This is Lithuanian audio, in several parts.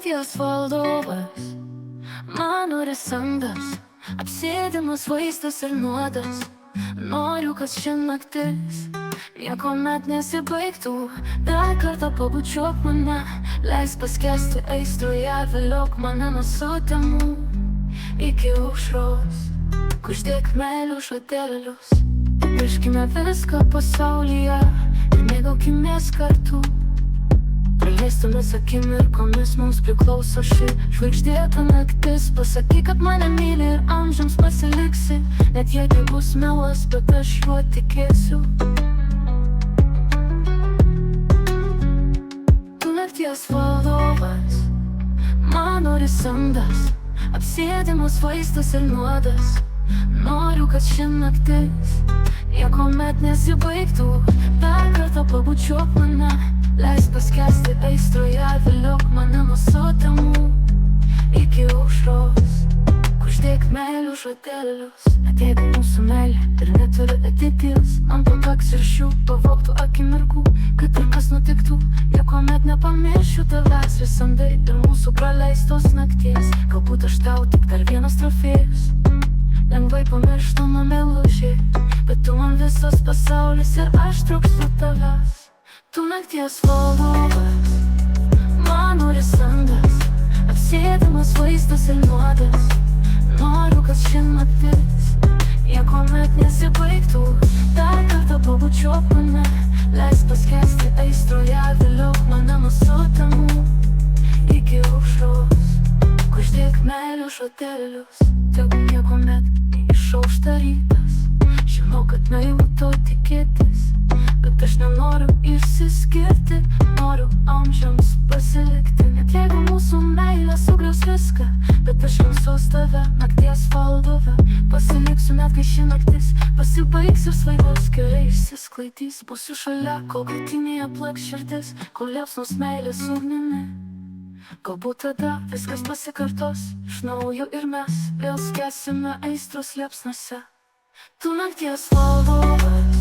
nakties valdovas, mano resandas, apsėdimas vaistas ir nuodas. Noriu, kad ši naktis niekuomet nesibaigtų. Dar kartą pabučiuok mane, leisk paskesti aistroje, vėliok mane nuo sutemų iki aušros. Kuždėk meilų šatelius, pamirškime viską pasaulyje ir mėgaukimės kartu. Praleistomis akimirkomis mums priklauso ši žvaigždėta naktis. Pasakyk, kad mane myli ir amžiams pasiliksi, net jei tai bus melas, bet aš juo tikėsiu. Tu nakties valdovas, mano risandas, apsėdimas vaistas ir nuodas. Noriu, kad ši naktis niekuomet nesibaigtų. Dar kartą pabučiuok mane, leisk paskesti aistroje, vėliok mane nuo sutemų iki aušros. Kuždėk meilių žodelius, net jeigu mūsų meilė ir neturi ateities. Man pakaks ir šių pavogtų akimirkų, kad ir kas nutiktų, niekuomet nepamiršiu tavęs. Visandai ir mūsų praleistos nakties, galbūt aš tau tik dar vienas trofėjus. Lengvai pamirštama meilužė, bet tu man visas pasaulis ir aš trokštu tavęs. Tu nakties valdovas, mano risandas, apsėdimas vaistas ir nuodas. Noriu, kad ši naktis niekuomet nesibaigtų. Dar kartą pabučiuok mane, leisk paskesti aistroje, vėliok mane nuo sutemų iki aušros. Kuždėk meilių žodelius, tegu niekuomet neišaušta rytas. Žinau, kad naivu to tikėtis, bet aš nenoriu išsiskirti. Noriu amžiams pasilikti, net jeigu mūsų meilė sugriaus viską. Bet aš visos tave, nakties valdove, pasiliksiu net kai ši naktis pasibaigs ir svaigos keliai išsisklaidys. Būsiu šalia, kol krūtinėje plaks širdis, kol liepsnos meilės ugnimi. Galbūt tada viskas pasikartos iš naujo ir mes vėl skęsime aistros liepsnose. Tu nakties valdovas,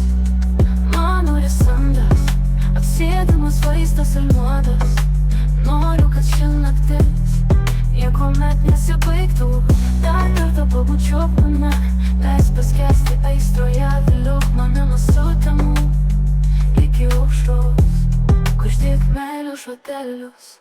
mano risandas, apsėdimas vaistas ir nuodas. Noriu, kad ši naktis niekuomet nesibaigtų. Dar kartą pabučiuok mane, leisk paskesti aistroje, vėliok mane nuo sutemų iki aušros. Kuždėk meilių žodelius,